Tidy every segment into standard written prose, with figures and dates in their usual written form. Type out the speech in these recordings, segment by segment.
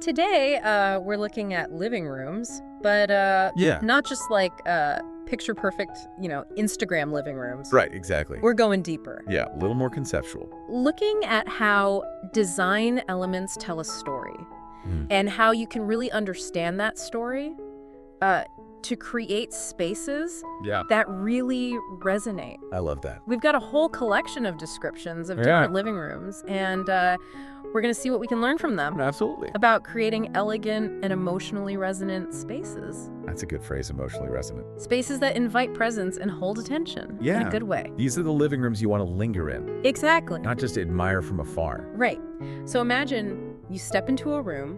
Today, we're looking at living rooms, but Yeah. not just like picture perfect, Instagram living rooms. Right, exactly. We're going deeper. Yeah, a little more conceptual. Looking at how design elements tell a story and how you can really understand that story to create spaces Yeah. that really resonate. I love that. We've got a whole collection of descriptions of different living rooms, and we're going to see what we can learn from them Absolutely. about creating elegant and emotionally resonant spaces. That's a good phrase, emotionally resonant. Spaces that invite presence and hold attention in Yeah. a good way. These are the living rooms you want to linger in, Exactly. not just admire from afar. Right. So imagine you step into a room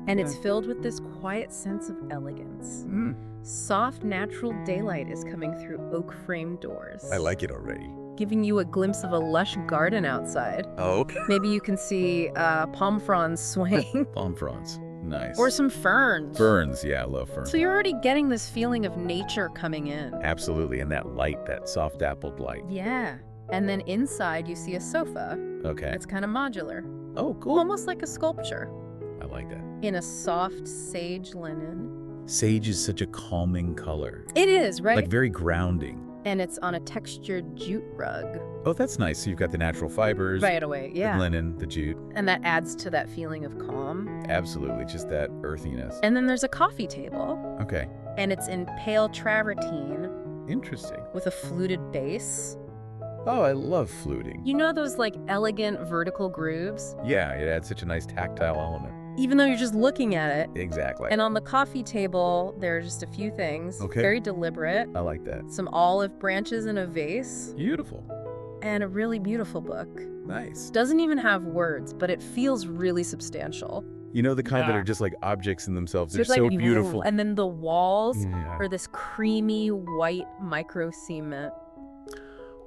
and it's filled with this quiet sense of elegance. Soft, natural daylight is coming through oak-framed doors. I like it already. Giving you a glimpse of a lush garden outside. Oh. Maybe you can see palm fronds swaying. Palm fronds. Nice. Or some ferns. ferns. Yeah, I love ferns. So you're already getting this feeling of nature coming in. Absolutely. And that light, that soft dappled light. Yeah. And then inside you see a sofa. Okay. It's kind of modular. Oh, cool. Almost like a sculpture. I like that. In a soft sage linen. Sage is such a calming color. It is, right? Like very grounding. And it's on a textured jute rug. Oh, that's nice. So you've got the natural fibers. Right away, The yeah. linen, the jute. And that adds to that feeling of calm. Absolutely. Just that earthiness. And then there's a coffee table. Okay. And it's in pale travertine Interesting. with a fluted base. Oh, I love fluting. You know those like elegant vertical grooves? Yeah, it adds such a nice tactile element. Even though you're just looking at it. Exactly. And on the coffee table, there are just a few things. Okay. Very deliberate. I like that. Some olive branches in a vase. Beautiful. And a really beautiful book. Nice. Doesn't even have words, but it feels really substantial. You know the kind that are just like objects in themselves. They're It's like, so beautiful. And then the walls Yeah. are this creamy white micro cement.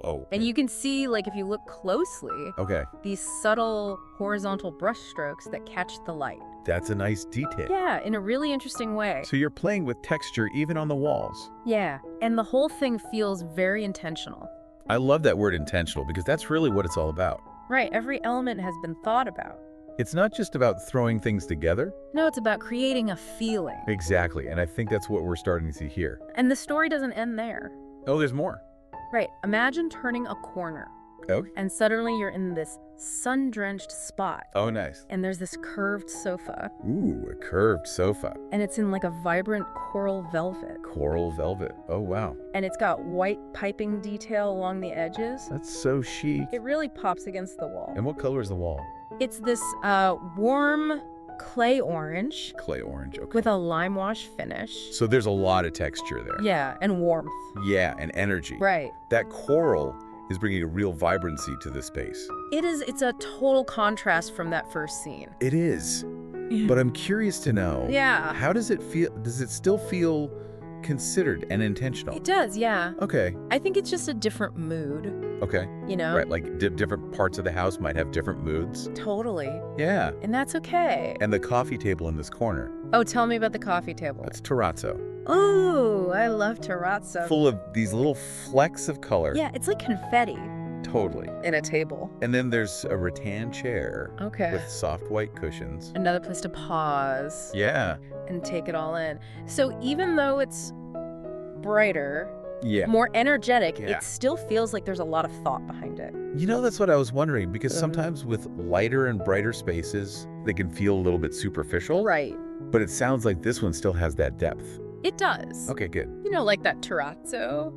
Oh. And you can see, like, if you look closely, Okay. these subtle horizontal brush strokes that catch the light. That's a nice detail. Yeah, in a really interesting way. So you're playing with texture even on the walls. Yeah, and the whole thing feels very intentional. I love that word intentional because that's really what it's all about. Right, every element has been thought about. It's not just about throwing things together. No, it's about creating a feeling. Exactly. And I think that's what we're starting to see here. And the story doesn't end there. Oh, there's more. Right, imagine turning a corner. Okay. And suddenly you're in this sun-drenched spot. Oh, nice. And there's this curved sofa. Ooh, a curved sofa. And it's in like a vibrant coral velvet. Coral velvet. Oh, wow. And it's got white piping detail along the edges. That's so chic. It really pops against the wall. And what color is the wall? It's this warm clay orange Clay orange. Okay. with a lime wash finish. So there's a lot of texture there. Yeah, and warmth. Yeah, and energy. Right. That coral is bringing a real vibrancy to the space. It's a total contrast from that first scene. It is. But I'm curious to know. Yeah. How does it feel? Does it still feel considered and intentional? It does, yeah. Okay. I think it's just a different mood, Okay. you know? Right, like different parts of the house might have different moods. Totally. Yeah. And that's okay. And the coffee table in this corner, Oh, tell me about the coffee table. that's terrazzo. Oh, I love terrazzo. Full of these little flecks of color. Yeah, it's like confetti Totally. in a table. And then there's a rattan chair Okay. with soft white cushions. Another place to pause Yeah. and take it all in. So even though it's brighter, Yeah. more energetic, Yeah. it still feels like there's a lot of thought behind it. You know, that's what I was wondering, because sometimes with lighter and brighter spaces, they can feel a little bit superficial. Right. But it sounds like this one still has that depth. It does. Okay, good. You know, like that terrazzo.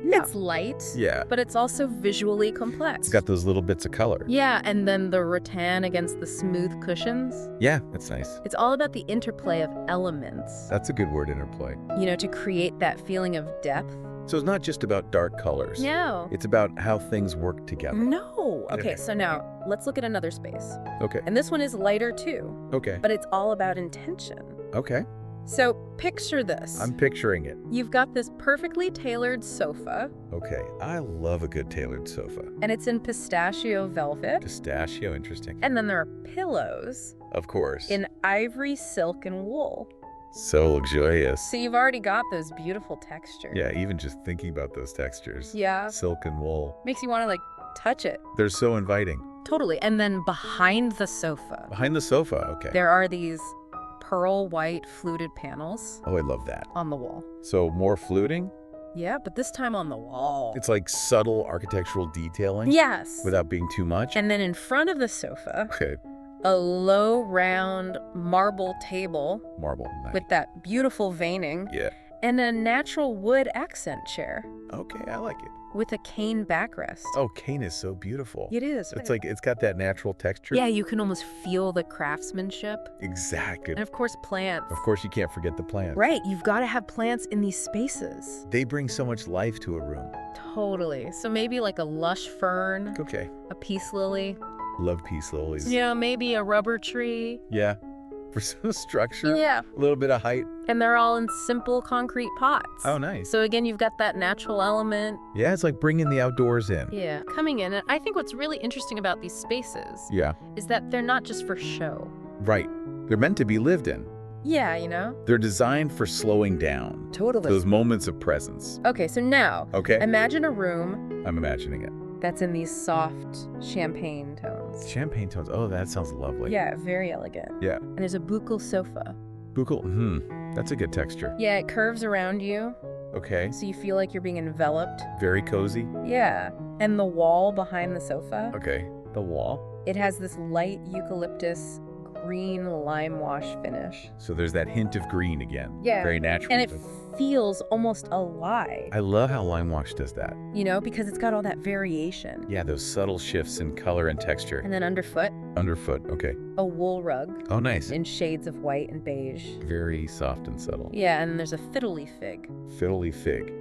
Yeah. It's light, Yeah. but it's also visually complex. It's got those little bits of color. Yeah, and then the rattan against the smooth cushions. Yeah, that's nice. It's all about the interplay of elements, That's a good word, interplay. to create that feeling of depth. So it's not just about dark colors. No. It's about how things work together. No. Okay, so now let's look at another space. Okay. And this one is lighter too, Okay. but it's all about intention. Okay. So picture this. I'm picturing it. You've got this perfectly tailored sofa, Okay. I love a good tailored sofa. and it's in pistachio velvet. Pistachio, interesting. And then there are pillows Of course. in ivory, silk, and wool. So luxurious. So you've already got those beautiful textures. Yeah, even just thinking about those textures. Yeah. Silk and wool. Makes you want to, touch it. They're so inviting. Totally. And then behind the sofa, Behind the sofa, okay. there are these pearl white fluted panels Oh, I love that. on the wall. So more fluting? Yeah, but this time on the wall. It's like subtle architectural detailing? Yes. Without being too much? And then in front of the sofa, Okay. a low round marble table Marble. Nice. with that beautiful veining Yeah. and a natural wood accent chair Okay, I like it. with a cane backrest. Oh, cane is so beautiful. It is. It's like, it's got that natural texture. Yeah, you can almost feel the craftsmanship. Exactly. And of course, plants. Of course, you can't forget the plants. Right, you've got to have plants in these spaces. They bring so much life to a room. Totally. So maybe like a lush fern, Okay. a peace lily. Love peace lilies. Yeah, maybe a rubber tree. Yeah. For some structure. Yeah. A little bit of height. And they're all in simple concrete pots. Oh, nice. So again, you've got that natural element. Yeah, it's like bringing the outdoors in. Yeah. Coming in. And I think what's really interesting about these spaces Yeah. is that they're not just for show. Right. They're meant to be lived in. Yeah, you know? They're designed for slowing down. Totally. Those moments of presence. Okay, so now, Okay. imagine a room I'm imagining it. that's in these soft champagne tones. Champagne tones. Oh, that sounds lovely. Yeah, very elegant. Yeah. And there's a buccal sofa. Buccal. That's a good texture. Yeah, it curves around you, Okay. so you feel like you're being enveloped. Very cozy. Yeah. And the wall behind the sofa, Okay. The wall. it has this light eucalyptus green lime wash finish. So there's that hint of green again. Yeah. Very natural. And it feels almost alive, I love how lime wash does that. you know, because it's got all that variation. Yeah, those subtle shifts in color and texture. And then underfoot, Underfoot. Okay. a wool rug Oh, nice. in shades of white and beige. Very soft and subtle. Yeah, and there's a fiddly fig Fiddly fig.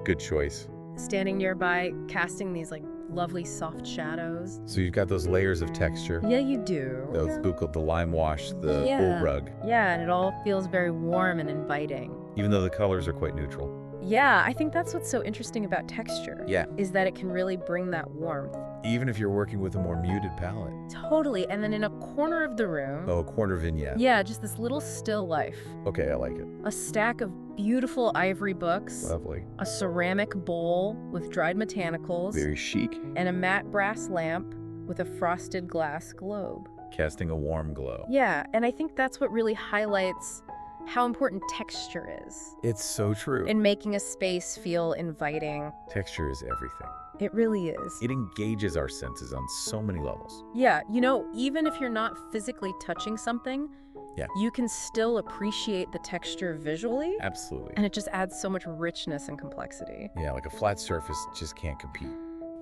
Good choice. standing nearby, casting these like lovely soft shadows. So you've got those layers of texture. Yeah, you do. Those buccal, the lime wash, the wool rug. Yeah, and it all feels very warm and inviting. Even though the colors are quite neutral. Yeah, I think that's what's so interesting about texture. Yeah. Is that it can really bring that warmth. Even if you're working with a more muted palette. Totally. And then in a corner of the room, Oh, a corner vignette. yeah, just this little still life. Okay, I like it. A stack of beautiful ivory books, Lovely. a ceramic bowl with dried botanicals, Very chic. and a matte brass lamp with a frosted glass globe. Casting a warm glow. Yeah, and I think that's what really highlights how important texture is It's so true. in making a space feel inviting. Texture is everything. It really is. It engages our senses on so many levels. Yeah, you know, even if you're not physically touching something, Yeah. you can still appreciate the texture visually, Absolutely. and it just adds so much richness and complexity. Yeah, like a flat surface just can't compete.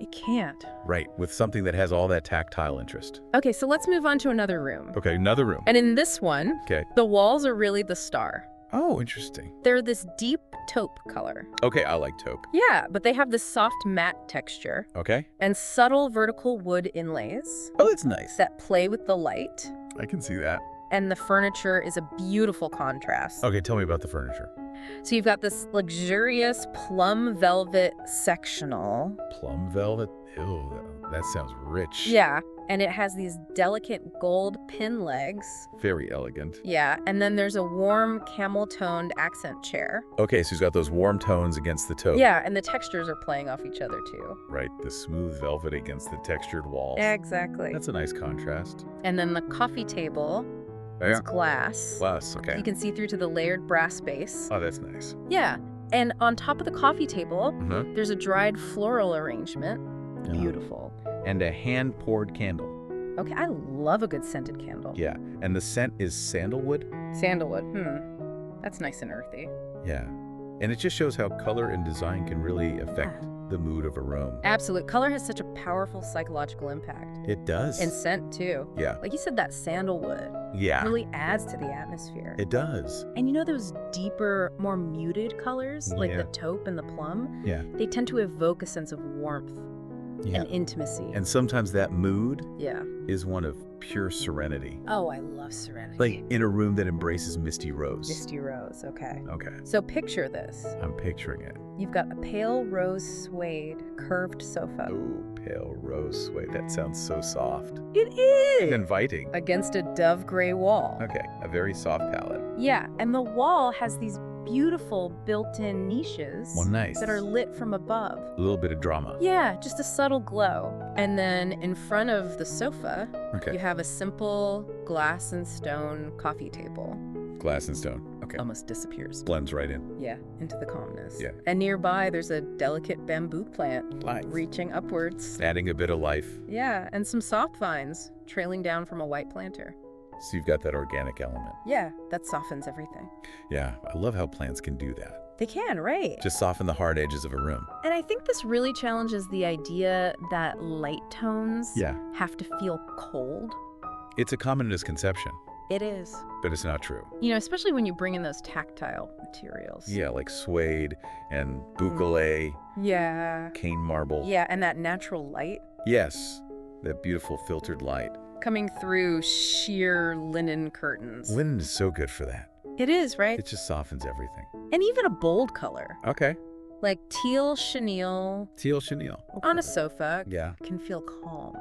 It can't. Right, with something that has all that tactile interest. Okay, so let's move on to another room. Okay, another room. And in this one, Okay. the walls are really the star. Oh, interesting. They're this deep taupe color. Okay, I like taupe. Yeah, but they have this soft matte texture Okay. and subtle vertical wood inlays Oh, that's nice. that play with the light. I can see that. And the furniture is a beautiful contrast. Okay, tell me about the furniture. So you've got this luxurious plum velvet sectional. Plum velvet? Ew, that sounds rich. Yeah, and it has these delicate gold pin legs. Very elegant. Yeah, and then there's a warm camel-toned accent chair. Okay, so he's got those warm tones against the taupe. Yeah, and the textures are playing off each other too. Right, the smooth velvet against the textured walls. Exactly. That's a nice contrast. And then the coffee table is glass. Glass, okay. You can see through to the layered brass base. Oh, that's nice. Yeah, and on top of the coffee table, Mm-hmm. there's a dried floral arrangement. Beautiful. And a hand-poured candle. Okay, I love a good scented candle. Yeah, and the scent is sandalwood? Sandalwood, that's nice and earthy. Yeah. And it just shows how color and design can really affect the mood of a room. Absolute. Color has such a powerful psychological impact. It does. And scent, too. Yeah. Like you said, that sandalwood Yeah. really adds to the atmosphere. It does. And you know those deeper, more muted colors, like Yeah. the taupe and the plum? Yeah. They tend to evoke a sense of warmth Yeah. and intimacy. And sometimes that mood yeah. is one of pure serenity. Oh, I love serenity. Like in a room that embraces misty rose. Misty rose, okay. Okay. So picture this. I'm picturing it. You've got a pale rose suede curved sofa. Oh, pale rose suede. That sounds so soft. It is! And inviting. Against a dove gray wall. Okay, a very soft palette. Yeah, and the wall has these beautiful built-in niches Well, nice. that are lit from above. A little bit of drama. Yeah, just a subtle glow. And then in front of the sofa, you have a simple glass and stone coffee table. Glass and stone. Okay. Almost disappears. Blends right in. Yeah, into the calmness. Yeah. And nearby, there's a delicate bamboo plant Nice. reaching upwards. Adding a bit of life. Yeah, and some soft vines trailing down from a white planter. So you've got that organic element. Yeah, that softens everything. Yeah, I love how plants can do that. They can, right? Just soften the hard edges of a room. And I think this really challenges the idea that light tones have to feel cold. It's a common misconception. It is. But it's not true. You know, especially when you bring in those tactile materials. Yeah, like suede and boucle, Yeah. cane marble. Yeah, and that natural light. Yes, that beautiful filtered light. Coming through sheer linen curtains. Linen is so good for that. It is, right? It just softens everything. And even a bold color. Okay. Like teal chenille Teal chenille. on a sofa can feel calm.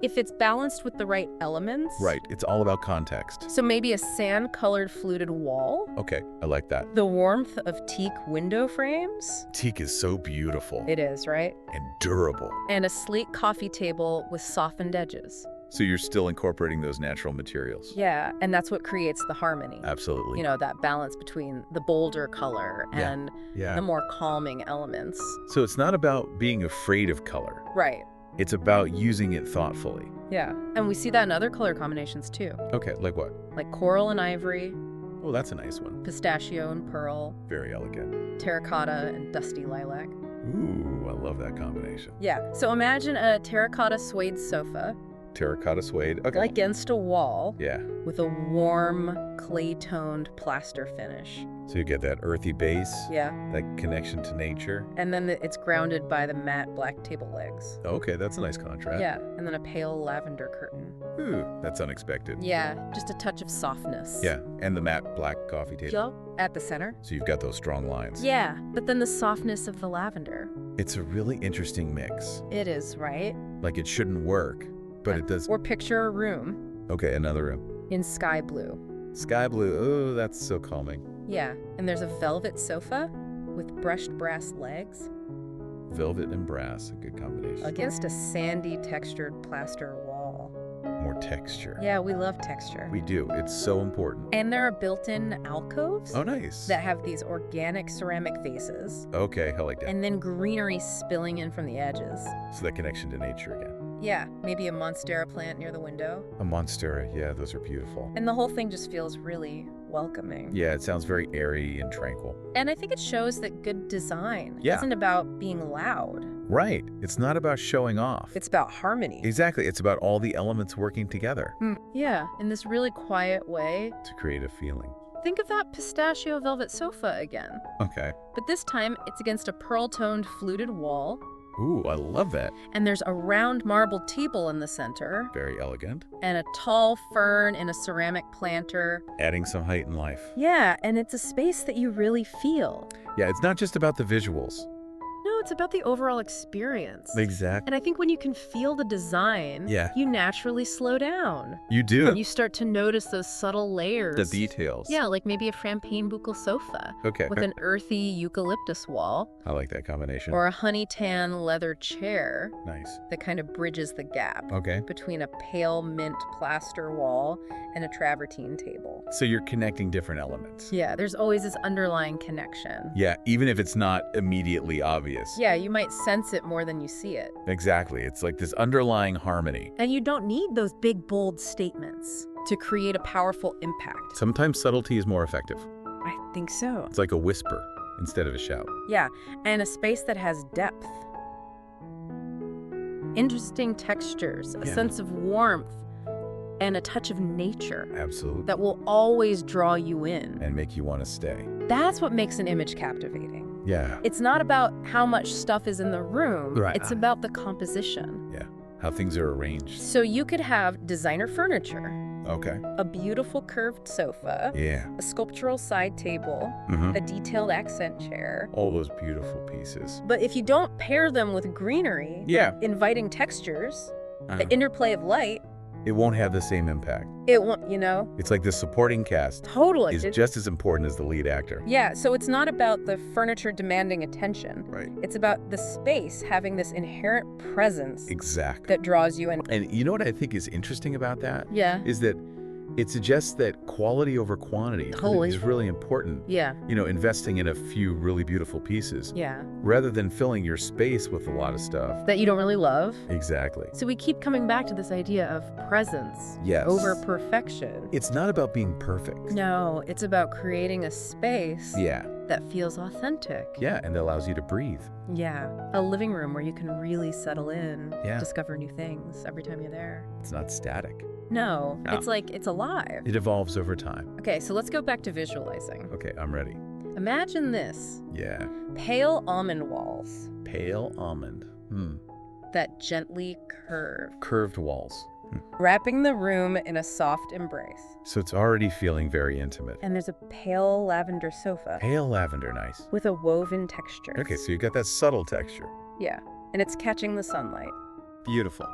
If it's balanced with the right elements. Right, it's all about context. So maybe a sand-colored fluted wall. Okay, I like that. The warmth of teak window frames. Teak is so beautiful. It is, right? And durable. And a sleek coffee table with softened edges. So you're still incorporating those natural materials. Yeah, and that's what creates the harmony. Absolutely. You know, that balance between the bolder color and the more calming elements. So it's not about being afraid of color. Right. It's about using it thoughtfully. Yeah, and we see that in other color combinations too. Okay, like what? Like coral and ivory. Oh, that's a nice one. Pistachio and pearl. Very elegant. Terracotta and dusty lilac. Ooh, I love that combination. Yeah, so imagine a terracotta suede sofa. Terracotta suede. Okay. Against a wall. Yeah. With a warm, clay-toned plaster finish. So you get that earthy base. Yeah. That connection to nature. And then it's grounded by the matte black table legs. Okay, that's a nice contrast. Yeah, and then a pale lavender curtain. Ooh, that's unexpected. Yeah, just a touch of softness. Yeah, and the matte black coffee table. At the center. So you've got those strong lines. Yeah, but then the softness of the lavender. It's a really interesting mix. It is, right? Like it shouldn't work, but it does. Or picture a room. Okay, another room. In sky blue. Sky blue. Oh, that's so calming. Yeah, and there's a velvet sofa with brushed brass legs. Velvet and brass, a good combination. Against a sandy textured plaster wall. More texture. Yeah, we love texture. We do. It's so important. And there are built-in alcoves. Oh, nice. That have these organic ceramic vases. Okay, I like that. And then greenery spilling in from the edges. So that connection to nature again. Yeah, maybe a monstera plant near the window. A monstera, yeah, those are beautiful. And the whole thing just feels really welcoming. Yeah, it sounds very airy and tranquil. And I think it shows that good design Yeah. isn't about being loud. Right. It's not about showing off. It's about harmony. Exactly. It's about all the elements working together Yeah, in this really quiet way. to create a feeling. Think of that pistachio velvet sofa again. Okay. But this time, it's against a pearl-toned fluted wall. Ooh, I love that. And there's a round marble table in the center. Very elegant. And a tall fern in a ceramic planter. Adding some height and life. Yeah, and it's a space that you really feel. Yeah, it's not just about the visuals. No, it's about the overall experience. Exactly. And I think when you can feel the design, you naturally slow down. You do. You start to notice those subtle layers. The details. Yeah, like maybe a champagne buccal sofa. Okay. With an earthy eucalyptus wall. I like that combination. Or a honey tan leather chair. Nice. That kind of bridges the gap. Okay. Between a pale mint plaster wall and a travertine table. So you're connecting different elements. Yeah, there's always this underlying connection. Yeah, even if it's not immediately obvious. Yeah, you might sense it more than you see it. Exactly. It's like this underlying harmony. And you don't need those big, bold statements to create a powerful impact. Sometimes subtlety is more effective. I think so. It's like a whisper instead of a shout. Yeah, and a space that has depth. Interesting textures, a sense of warmth, and a touch of nature. Absolutely. That will always draw you in. And make you want to stay. That's what makes an image captivating. Yeah. It's not about how much stuff is in the room. Right. It's about the composition. Yeah. How things are arranged. So you could have designer furniture. Okay. A beautiful curved sofa. Yeah. A sculptural side table. A detailed accent chair. All those beautiful pieces. But if you don't pair them with greenery, inviting textures, the interplay of light, it won't have the same impact. It won't, you know? It's like the supporting cast Totally. is just as important as the lead actor. Yeah, so it's not about the furniture demanding attention. Right. It's about the space having this inherent presence Exactly. that draws you in. And you know what I think is interesting about that? Yeah. Is that it suggests that quality over quantity Totally. is really important. Yeah. You know, investing in a few really beautiful pieces. Yeah. Rather than filling your space with a lot of stuff. That you don't really love. Exactly. So we keep coming back to this idea of presence Yes. over perfection. It's not about being perfect. No, it's about creating a space Yeah. that feels authentic. Yeah, and it allows you to breathe. Yeah. A living room where you can really settle in, Yeah. discover new things every time you're there. It's not static. No, No. it's like it's alive. It evolves over time. Okay, so let's go back to visualizing. Okay, I'm ready. Imagine this. Yeah. Pale almond walls Pale almond. that gently curve, Curved walls. wrapping the room in a soft embrace. So it's already feeling very intimate. And there's a pale lavender sofa Pale lavender, nice. with a woven texture. Okay, so you got that subtle texture. Yeah, and it's catching the sunlight. Beautiful.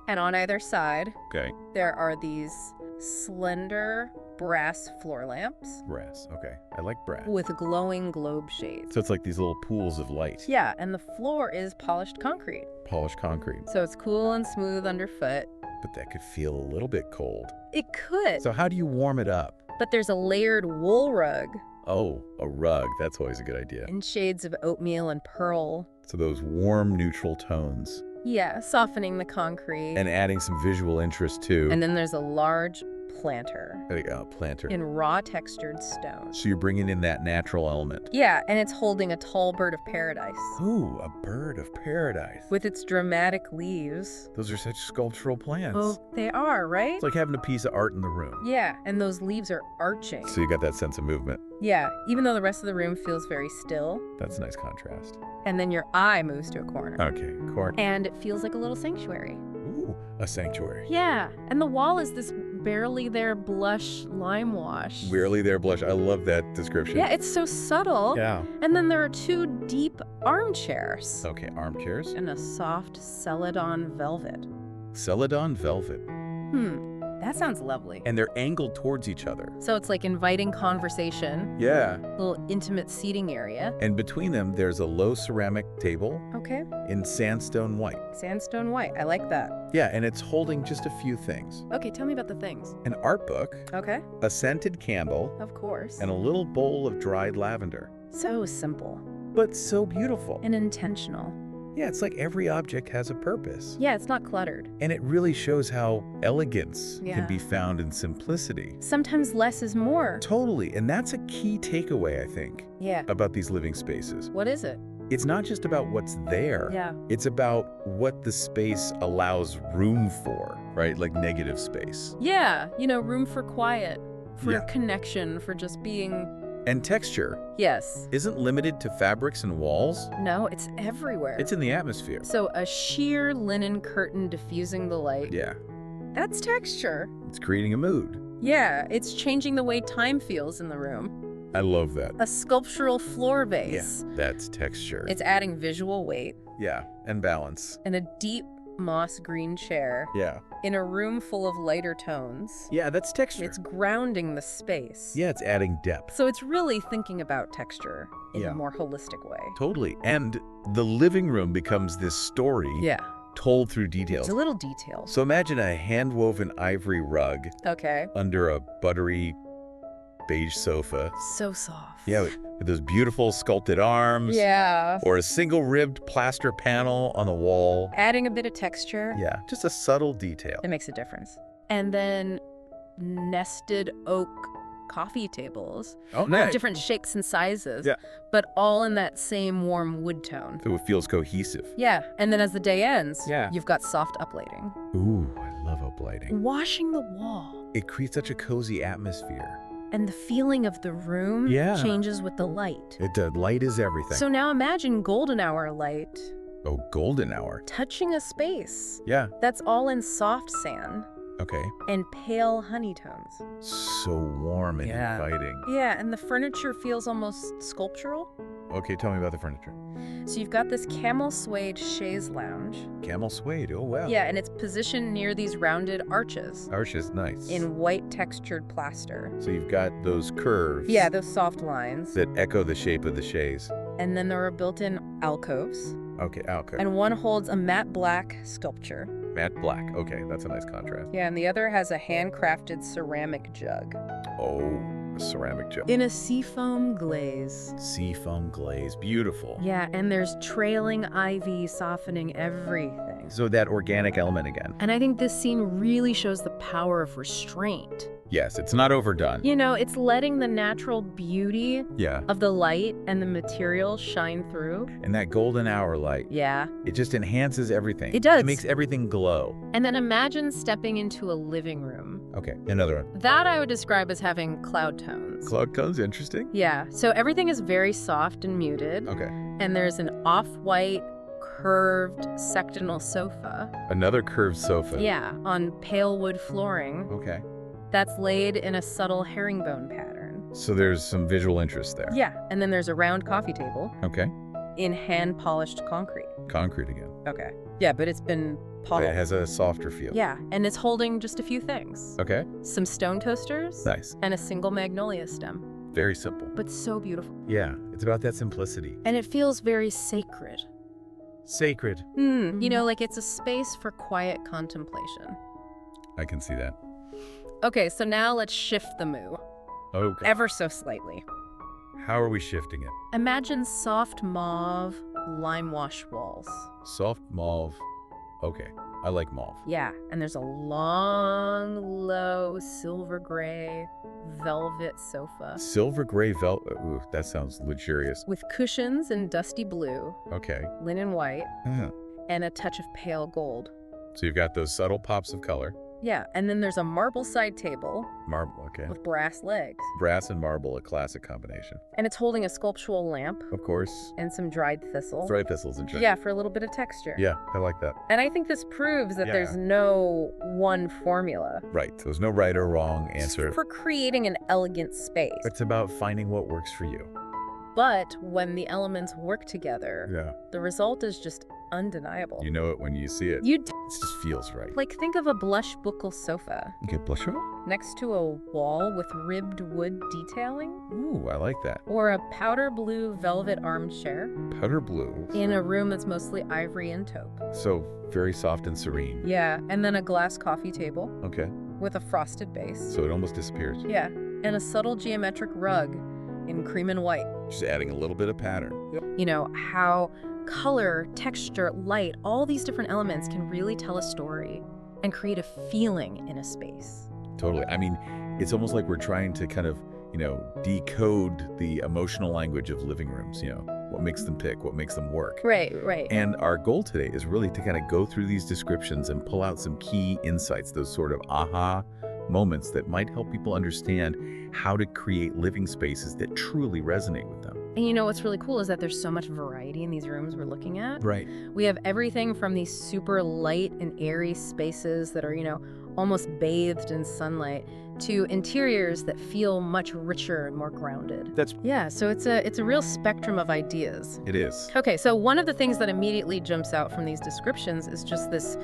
And on either side, Okay. there are these slender brass floor lamps Brass. Okay. I like brass. with glowing globe shades. So it's like these little pools of light. Yeah, and the floor is polished concrete. Polished concrete. So it's cool and smooth underfoot. But that could feel a little bit cold. It could, So how do you warm it up? but there's a layered wool rug Oh, a rug. That's always a good idea. in shades of oatmeal and pearl. So those warm, neutral tones. Yeah, softening the concrete. And adding some visual interest too. And then there's a large planter There you go, planter. in raw textured stone. So you're bringing in that natural element. Yeah, and it's holding a tall bird of paradise. Ooh, a bird of paradise. With its dramatic leaves. Those are such sculptural plants. Oh, they are, right? It's like having a piece of art in the room. Yeah, and those leaves are arching. So you got that sense of movement. Yeah, even though the rest of the room feels very still. That's a nice contrast. And then your eye moves to a corner. Okay, corner. And it feels like a little sanctuary. Ooh, a sanctuary. Yeah, and the wall is this barely there blush lime wash. Barely there blush. I love that description. Yeah, it's so subtle. Yeah. And then there are two deep armchairs. Okay, armchairs. And a soft celadon velvet. Celadon velvet. That sounds lovely. And they're angled towards each other. So it's like inviting conversation, Yeah. little intimate seating area. And between them, there's a low ceramic table Okay. in sandstone white. Sandstone white. I like that. Yeah, and it's holding just a few things. Okay, tell me about the things. An art book, Okay. a scented candle, Of course. and a little bowl of dried lavender. So simple But so beautiful. and intentional. Yeah, it's like every object has a purpose. Yeah, it's not cluttered. And it really shows how elegance Yeah. can be found in simplicity. Sometimes less is more. Totally. And that's a key takeaway, I think, Yeah. about these living spaces. What is it? It's not just about what's there. Yeah. It's about what the space allows room for, right? Like negative space. Yeah, room for quiet, for Yeah. connection, for just being. And texture Yes. isn't limited to fabrics and walls. No, it's everywhere. It's in the atmosphere. So a sheer linen curtain diffusing the light. Yeah. That's texture. It's creating a mood. Yeah, it's changing the way time feels in the room. I love that. A sculptural floor Yeah. vase. That's texture. It's adding visual weight. Yeah. And balance. And a deep moss green chair Yeah. in a room full of lighter tones. Yeah, that's texture. It's grounding the space. Yeah, it's adding depth. So it's really thinking about texture in Yeah. a more holistic way. Totally. And the living room becomes this story Yeah. told through details. It's a little details. So imagine a hand-woven ivory rug Okay. under a buttery beige sofa. So soft. Yeah, with those beautiful sculpted arms. Yeah. Or a single-ribbed plaster panel on the wall. Adding a bit of texture. Yeah, just a subtle detail. It makes a difference. And then nested oak coffee tables. Oh, of nice. different shapes and sizes. Yeah. But all in that same warm wood tone. So it feels cohesive. Yeah. And then as the day ends, Yeah. you've got soft uplighting. Ooh, I love uplighting. Washing the wall. It creates such a cozy atmosphere. And the feeling of the room Yeah. changes with the light. Light is everything. So now imagine golden hour light Oh, golden hour. touching a space Yeah, that's all in soft sand okay. and pale honey tones. So warm and Yeah. inviting. Yeah, and the furniture feels almost sculptural. Okay, tell me about the furniture. So you've got this camel suede chaise lounge. Camel suede, oh wow. Yeah, and it's positioned near these rounded arches Arches, nice. in white textured plaster. So you've got those curves. Yeah, those soft lines. That echo the shape of the chaise. And then there are built-in alcoves. Okay, alcove. And one holds a matte black sculpture. Matte black, okay, that's a nice contrast. Yeah, and the other has a handcrafted ceramic jug. Oh, a ceramic jug. In a seafoam glaze. Seafoam glaze, beautiful. Yeah, and there's trailing ivy softening everything. So that organic element again. And I think this scene really shows the power of restraint. Yes, it's not overdone. You know, it's letting the natural beauty Yeah. of the light and the material shine through. And that golden hour light, Yeah. it just enhances everything. It does. It makes everything glow. And then imagine stepping into a living room. Okay, another one. That I would describe as having cloud tones. Cloud tones, interesting. Yeah, so everything is very soft and muted. Okay. And there's an off-white, curved sectional sofa. Another curved sofa. Yeah, on pale wood flooring Okay. that's laid in a subtle herringbone pattern. So there's some visual interest there. Yeah, and then there's a round coffee table Okay. in hand-polished concrete. Concrete again. Okay. Yeah, but it's been It polished. has a softer feel. Yeah, and it's holding just a few things. Okay. Some stone toasters. Nice. And a single magnolia stem. Very simple. But so beautiful. Yeah, it's about that simplicity. And it feels very sacred. Sacred. You know, like it's a space for quiet contemplation. I can see that. Okay, so now let's shift the mood. Okay. Ever so slightly. How are we shifting it? Imagine soft mauve lime wash walls. Soft mauve. Okay, I like mauve. Yeah, and there's a long, low, silver gray velvet sofa Silver gray velvet. Ooh, that sounds luxurious. with cushions in dusty blue, Okay. linen white, Yeah. and a touch of pale gold. So you've got those subtle pops of color. Yeah, and then there's a marble side table Marble, okay. with brass legs. Brass and marble, a classic combination. And it's holding a sculptural lamp Of course. and some dried thistle. Dried thistles and Yeah, for a little bit of texture. Yeah, I like that. And I think this proves that Yeah. there's no one formula Right. There's no right or wrong answer. for creating an elegant space. It's about finding what works for you. But when the elements work together, Yeah. the result is just undeniable. You know it when you see it. You It just feels right. like think of a blush buckle sofa Okay, blush on? next to a wall with ribbed wood detailing, Ooh, I like that. or a powder blue velvet armchair Powder blue. in a room that's mostly ivory and taupe. So very soft and serene. Yeah, and then a glass coffee table Okay. with a frosted base. So it almost disappears. Yeah, and a subtle geometric rug in cream and white. Just adding a little bit of pattern. You know, how color, texture, light, all these different elements can really tell a story and create a feeling in a space. Totally. I mean, it's almost like we're trying to kind of, decode the emotional language of living rooms, what makes them tick, what makes them work. Right, right. And our goal today is really to kind of go through these descriptions and pull out some key insights, those sort of aha moments that might help people understand how to create living spaces that truly resonate with them. And you know what's really cool is that there's so much variety in these rooms we're looking at. Right. We have everything from these super light and airy spaces that are, almost bathed in sunlight to interiors that feel much richer and more grounded. Yeah, so it's a real spectrum of ideas. It is. Okay, so one of the things that immediately jumps out from these descriptions is just this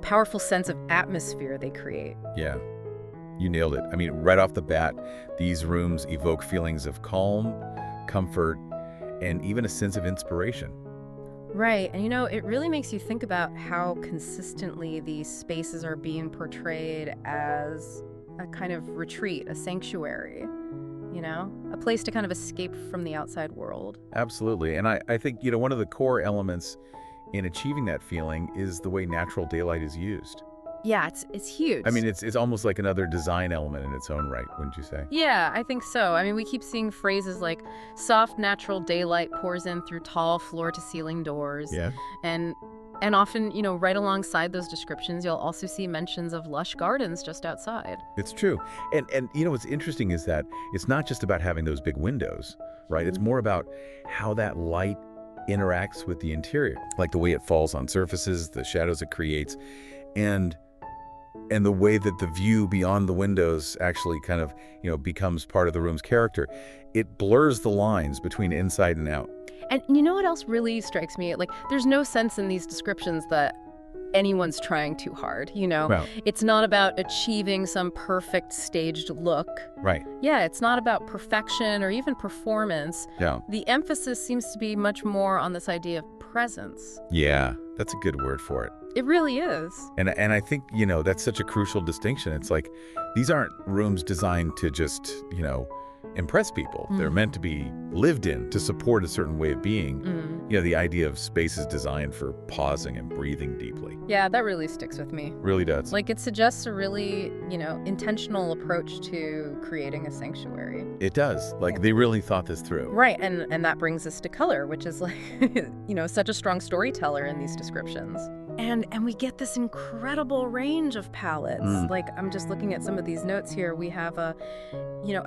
powerful sense of atmosphere they create. Yeah. You nailed it. I mean, right off the bat, these rooms evoke feelings of calm, comfort, and even a sense of inspiration. Right, and it really makes you think about how consistently these spaces are being portrayed as a kind of retreat, a sanctuary, a place to kind of escape from the outside world. Absolutely. And I think, one of the core elements in achieving that feeling is the way natural daylight is used. Yeah, it's huge. I mean, it's almost like another design element in its own right, wouldn't you say? Yeah, I think so. I mean, we keep seeing phrases like soft natural daylight pours in through tall floor-to-ceiling doors. Yeah. And often, right alongside those descriptions, you'll also see mentions of lush gardens just outside. It's true. And what's interesting is that it's not just about having those big windows, right? It's more about how that light interacts with the interior, like the way it falls on surfaces, the shadows it creates. And And the way that the view beyond the windows actually kind of, becomes part of the room's character, it blurs the lines between inside and out. And you know what else really strikes me? Like, there's no sense in these descriptions that anyone's trying too hard, Well, It's not about achieving some perfect staged look. right. Yeah, it's not about perfection or even performance. Yeah. The emphasis seems to be much more on this idea of presence. Yeah, that's a good word for it. It really is. And I think, that's such a crucial distinction. It's like these aren't rooms designed to just, impress people. They're meant to be lived in to support a certain way of being. The idea of space is designed for pausing and breathing deeply. Yeah, that really sticks with me. Really does. Like, it suggests a really, intentional approach to creating a sanctuary. It does. Like, they really thought this through. Right, and that brings us to color, which is like, such a strong storyteller in these descriptions. And we get this incredible range of palettes. Like, I'm just looking at some of these notes here. We have a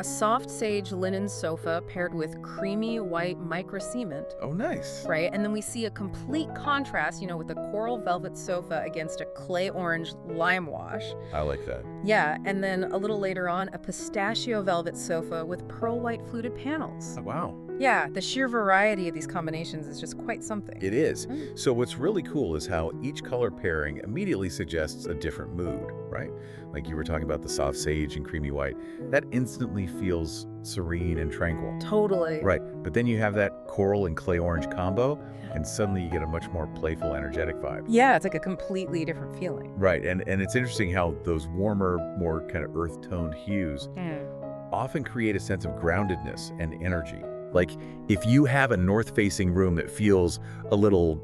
soft sage linen sofa paired with creamy white micro cement. Oh, nice. Right, and then we see a complete contrast, with a coral velvet sofa against a clay orange lime wash. I like that. Yeah, and then a little later on, a pistachio velvet sofa with pearl white fluted panels. Oh, wow. Yeah, the sheer variety of these combinations is just quite something. It is. So what's really cool is how each color pairing immediately suggests a different mood, right? Like you were talking about the soft sage and creamy white. That instantly feels serene and tranquil. Totally. Right. But then you have that coral and clay orange combo, and suddenly you get a much more playful, energetic vibe. Yeah, it's like a completely different feeling. Right. And it's interesting how those warmer, more kind of earth-toned hues often create a sense of groundedness and energy. Like, if you have a north-facing room that feels a little,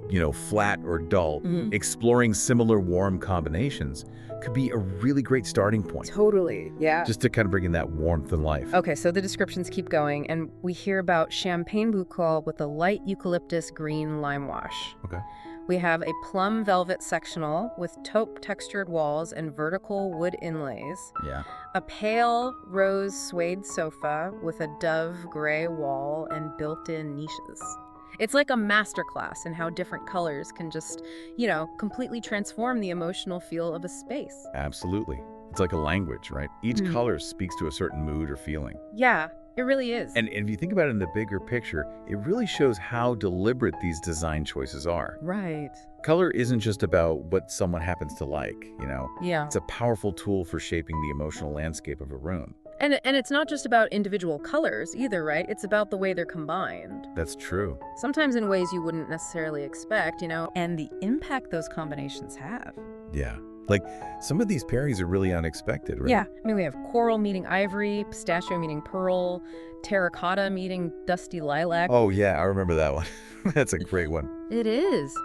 flat or dull, exploring similar warm combinations could be a really great starting point. Totally, yeah. Just to kind of bring in that warmth and life. Okay, so the descriptions keep going, and we hear about champagne boucle with a light eucalyptus green lime wash. Okay. We have a plum velvet sectional with taupe textured walls and vertical wood inlays. Yeah. A pale rose suede sofa with a dove gray wall and built-in niches. It's like a masterclass in how different colors can just, completely transform the emotional feel of a space. Absolutely. It's like a language, right? Each color speaks to a certain mood or feeling. Yeah, it really is. And if you think about it in the bigger picture, it really shows how deliberate these design choices are. Right. Color isn't just about what someone happens to like, Yeah. It's a powerful tool for shaping the emotional landscape of a room. And it's not just about individual colors either, right? It's about the way they're combined. That's true. Sometimes in ways you wouldn't necessarily expect, and the impact those combinations have. Yeah. Like, some of these pairings are really unexpected, right? Yeah. I mean, we have coral meeting ivory, pistachio meeting pearl, terracotta meeting dusty lilac. Oh, yeah, I remember that one. That's a great one. It is.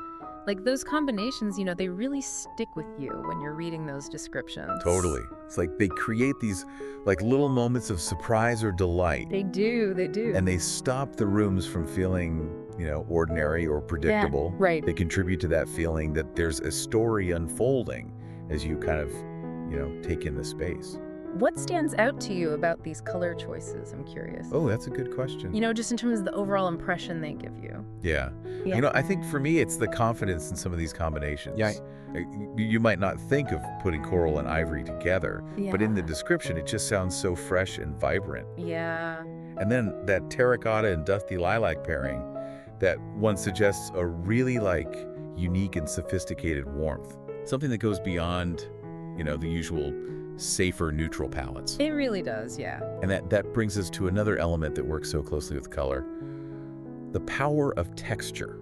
Like, those combinations, they really stick with you when you're reading those descriptions. Totally. It's like they create these, like, little moments of surprise or delight. They do. And they stop the rooms from feeling, ordinary or predictable. Yeah, right. They contribute to that feeling that there's a story unfolding as you kind of, take in the space. What stands out to you about these color choices? I'm curious. Oh, that's a good question. Just in terms of the overall impression they give you. Yeah. Yeah. I think for me, it's the confidence in some of these combinations. Yeah. You might not think of putting coral and ivory together, but in the description, it just sounds so fresh and vibrant. Yeah. And then that terracotta and dusty lilac pairing, that one suggests a really, unique and sophisticated warmth. Something that goes beyond, the usual safer neutral palettes. It really does, yeah. And that brings us to another element that works so closely with color, the power of texture.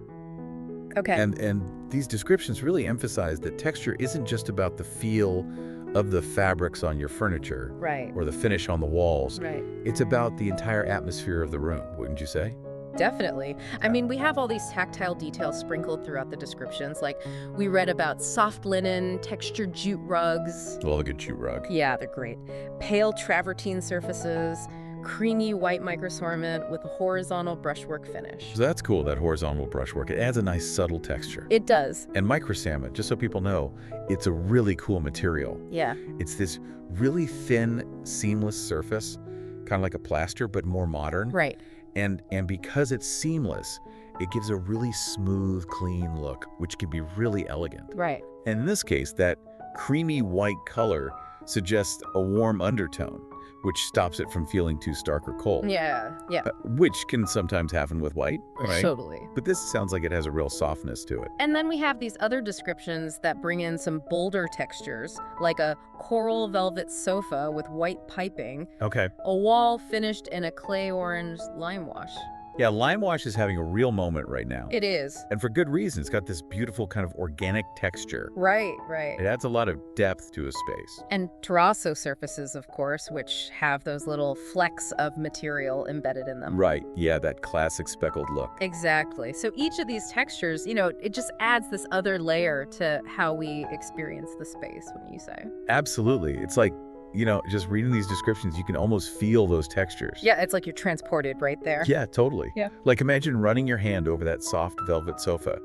Okay. And these descriptions really emphasize that texture isn't just about the feel of the fabrics on your furniture, right, or the finish on the walls. Right. It's about the entire atmosphere of the room, wouldn't you say? Definitely. I mean, we have all these tactile details sprinkled throughout the descriptions. Like, we read about soft linen, textured jute rugs. Love a good jute rug. Yeah, they're great. Pale travertine surfaces, creamy white microsorment with a horizontal brushwork finish. So that's cool, that horizontal brushwork. It adds a nice subtle texture. It does. And microsalmon, just so people know, it's a really cool material. Yeah. It's this really thin, seamless surface, kind of like a plaster, but more modern. Right. And because it's seamless, it gives a really smooth, clean look, which can be really elegant. Right. And in this case, that creamy white color suggests a warm undertone, which stops it from feeling too stark or cold. Yeah, yeah, Which can sometimes happen with white, right? totally. But this sounds like it has a real softness to it. And then we have these other descriptions that bring in some bolder textures, like a coral velvet sofa with white piping, Okay. a wall finished in a clay orange lime wash. Yeah, lime wash is having a real moment right now. It is. And for good reason. It's got this beautiful kind of organic texture. Right, right. It adds a lot of depth to a space. And terrazzo surfaces, of course, which have those little flecks of material embedded in them. Right, yeah, that classic speckled look. Exactly. So each of these textures, you know, it just adds this other layer to how we experience the space, wouldn't you say? Absolutely. It's like, you know, just reading these descriptions, you can almost feel those textures. Yeah, it's like you're transported right there. Yeah, totally. Yeah. Like imagine running your hand over that soft velvet sofa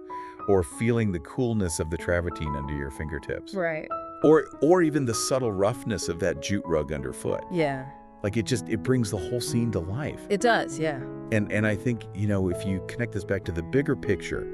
or feeling the coolness of the travertine under your fingertips. Right. Or even the subtle roughness of that jute rug underfoot. Yeah. Like it brings the whole scene to life. It does, yeah. And I think, you know, if you connect this back to the bigger picture,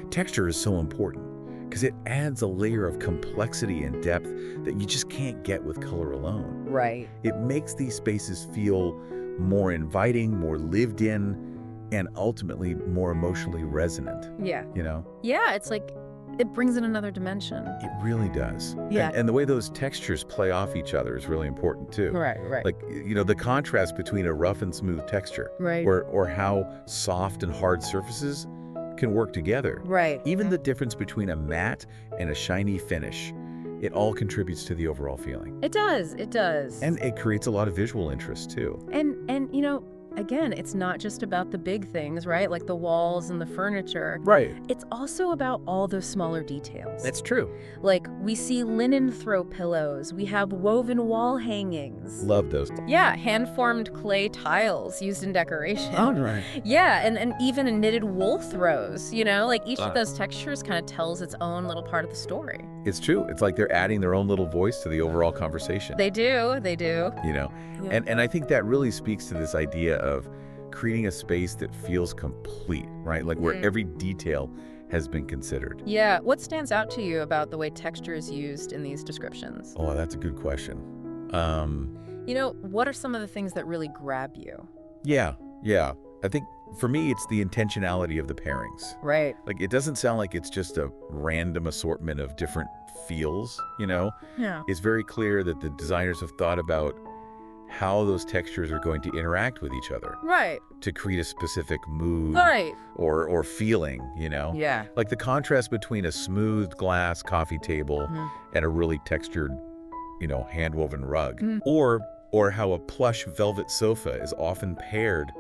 texture is so important because it adds a layer of complexity and depth that you just can't get with color alone. Right. It makes these spaces feel more inviting, more lived in, and ultimately more emotionally resonant, Yeah. you know? Yeah, it's like it brings in another dimension. It really does. Yeah. And the way those textures play off each other is really important too. Right, right. Like, you know, the contrast between a rough and smooth texture Right. or how soft and hard surfaces can work together. Right. Even the difference between a matte and a shiny finish, it all contributes to the overall feeling. It does. It does. And it creates a lot of visual interest too. And you know, again, it's not just about the big things, right? Like the walls and the furniture. Right. It's also about all those smaller details. That's true. Like we see linen throw pillows, we have woven wall hangings. Love those. Yeah, hand-formed clay tiles used in decoration. Right. Yeah, and even a knitted wool throws, you know? Like each of those textures kind of tells its own little part of the story. It's true. It's like they're adding their own little voice to the overall conversation. They do, they do. You know? Yeah. And I think that really speaks to this idea of creating a space that feels complete, right? Like where every detail has been considered. Yeah, what stands out to you about the way texture is used in these descriptions? Oh, that's a good question. You know, what are some of the things that really grab you? Yeah. I think for me, it's the intentionality of the pairings. Right. Like, it doesn't sound like it's just a random assortment of different feels, you know? Yeah. It's very clear that the designers have thought about how those textures are going to interact with each other Right. to create a specific mood Right. or feeling, you know? Yeah. Like the contrast between a smooth glass coffee table and a really textured, you know, hand-woven rug. Or how a plush velvet sofa is often paired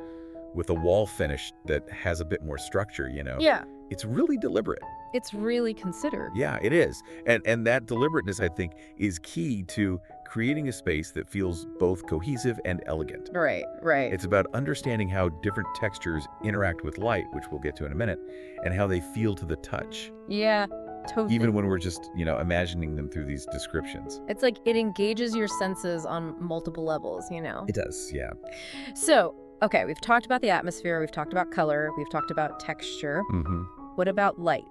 with a wall finish that has a bit more structure, you know? Yeah. It's really deliberate. It's really considered. Yeah, it is. And that deliberateness, I think, is key to creating a space that feels both cohesive and elegant. Right, right. It's about understanding how different textures interact with light, which we'll get to in a minute, and how they feel to the touch, Yeah, totally. even when we're just, you know, imagining them through these descriptions. It's like it engages your senses on multiple levels, you know? It does, yeah. So, okay, we've talked about the atmosphere, we've talked about color, we've talked about texture. What about light?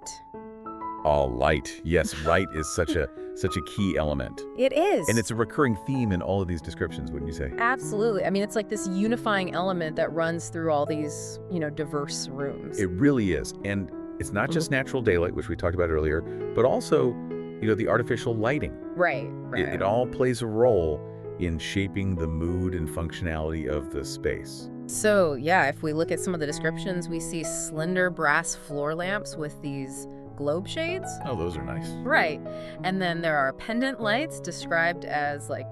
Oh, light. Yes, light is such a key element. It is. And it's a recurring theme in all of these descriptions, wouldn't you say? Absolutely. I mean, it's like this unifying element that runs through all these, you know, diverse rooms. It really is. And it's not just natural daylight, which we talked about earlier, but also, you know, the artificial lighting. Right. It all plays a role in shaping the mood and functionality of the space. So, yeah, if we look at some of the descriptions, we see slender brass floor lamps with these globe shades. Oh, those are nice. Right. And then there are pendant lights described as like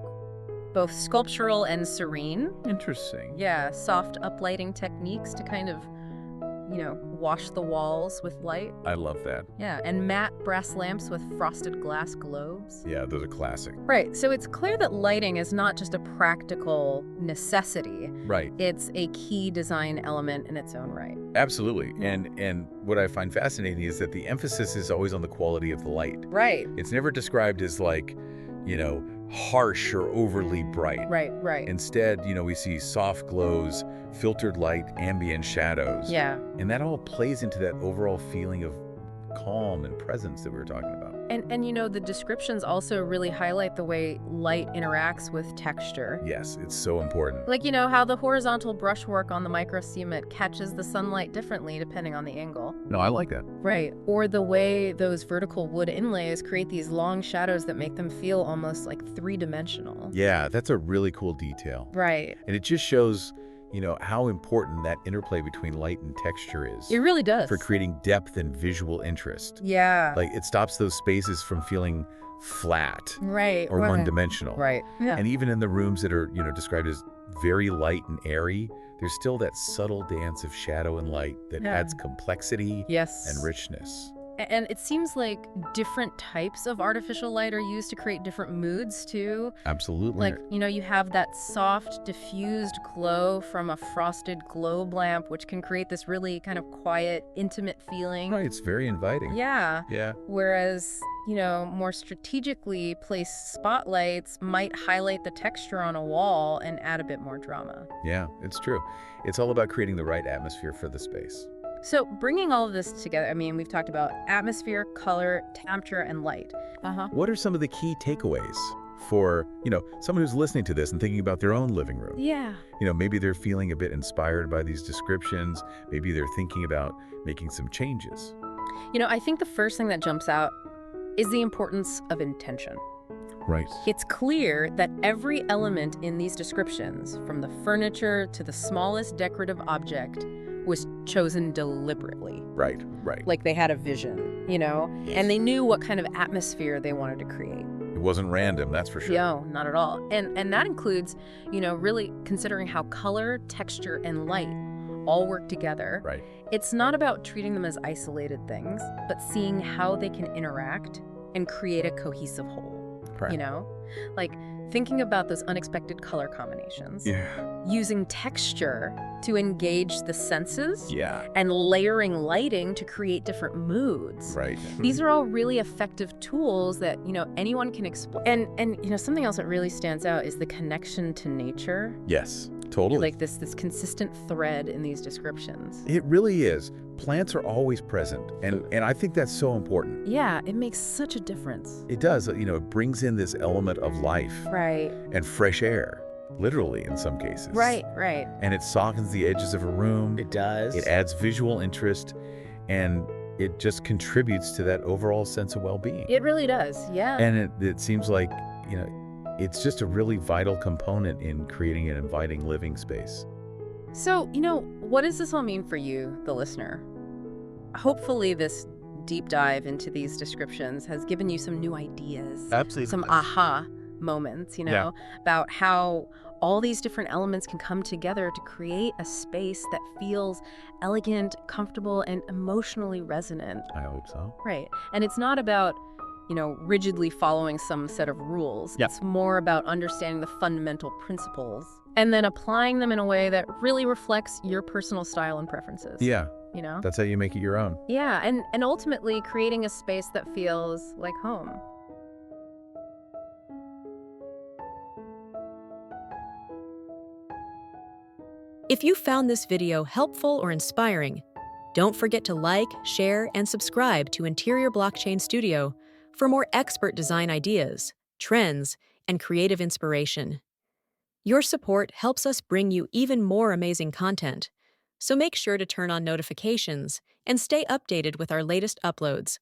both sculptural and serene. Interesting. Yeah, soft uplighting techniques to kind of, you know, wash the walls with light. I love that. Yeah, and matte brass lamps with frosted glass globes. Yeah, those are classic. Right, so it's clear that lighting is not just a practical necessity. Right. It's a key design element in its own right. Absolutely. And what I find fascinating is that the emphasis is always on the quality of the light. Right. It's never described as like, you know, harsh or overly bright. Right. Instead, you know, we see soft glows, filtered light, ambient shadows. Yeah. And that all plays into that overall feeling of calm and presence that we were talking about. And the descriptions also really highlight the way light interacts with texture. Yes, it's so important. Like, how the horizontal brushwork on the micro cement catches the sunlight differently depending on the angle. No, I like that. Right. Or the way those vertical wood inlays create these long shadows that make them feel almost like three-dimensional. Yeah, that's a really cool detail. Right. And it just shows, how important that interplay between light and texture is It really does. for creating depth and visual interest. Yeah. Like, it stops those spaces from feeling flat Right. or right. one-dimensional. Right. Yeah. And even in the rooms that are, described as very light and airy, there's still that subtle dance of shadow and light that Yeah. adds complexity Yes. and richness. And it seems like different types of artificial light are used to create different moods, too. Absolutely. Like, you have that soft, diffused glow from a frosted globe lamp, which can create this really kind of quiet, intimate feeling. Right, it's very inviting. Yeah. Yeah. Whereas, more strategically placed spotlights might highlight the texture on a wall and add a bit more drama. Yeah, it's true. It's all about creating the right atmosphere for the space. So bringing all of this together, we've talked about atmosphere, color, temperature, and light. What are some of the key takeaways for, someone who's listening to this and thinking about their own living room? Yeah. Maybe they're feeling a bit inspired by these descriptions. Maybe they're thinking about making some changes. I think the first thing that jumps out is the importance of intention. Right. It's clear that every element in these descriptions, from the furniture to the smallest decorative object, was chosen deliberately. Right. Like they had a vision, and they knew what kind of atmosphere they wanted to create. It wasn't random, that's for sure. No, not at all. And that includes, really considering how color, texture, and light all work together. Right. It's not about treating them as isolated things, but seeing how they can interact and create a cohesive whole. Right. Like thinking about those unexpected color combinations. Yeah. Using texture to engage the senses. Yeah. And layering lighting to create different moods. Right. These are all really effective tools that, anyone can explore. And something else that really stands out is the connection to nature. Yes, totally. Like this consistent thread in these descriptions. It really is. Plants are always present, and I think that's so important. Yeah, it makes such a difference. It does. It brings in this element of life Right. and fresh air, literally in some cases. Right. And it softens the edges of a room. It does. It adds visual interest, and it just contributes to that overall sense of well-being. It really does, yeah. And it seems like, it's just a really vital component in creating an inviting living space. So, what does this all mean for you, the listener? Hopefully this deep dive into these descriptions has given you some new ideas. Absolutely. Some aha moments, Yeah. about how all these different elements can come together to create a space that feels elegant, comfortable, and emotionally resonant. I hope so. Right. And it's not about, rigidly following some set of rules. Yeah. It's more about understanding the fundamental principles and then applying them in a way that really reflects your personal style and preferences. Yeah, You know? that's how you make it your own. Yeah, and ultimately creating a space that feels like home. If you found this video helpful or inspiring, don't forget to like, share, and subscribe to Interior Blockchain Studio for more expert design ideas, trends, and creative inspiration. Your support helps us bring you even more amazing content, so make sure to turn on notifications and stay updated with our latest uploads.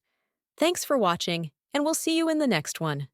Thanks for watching, and we'll see you in the next one.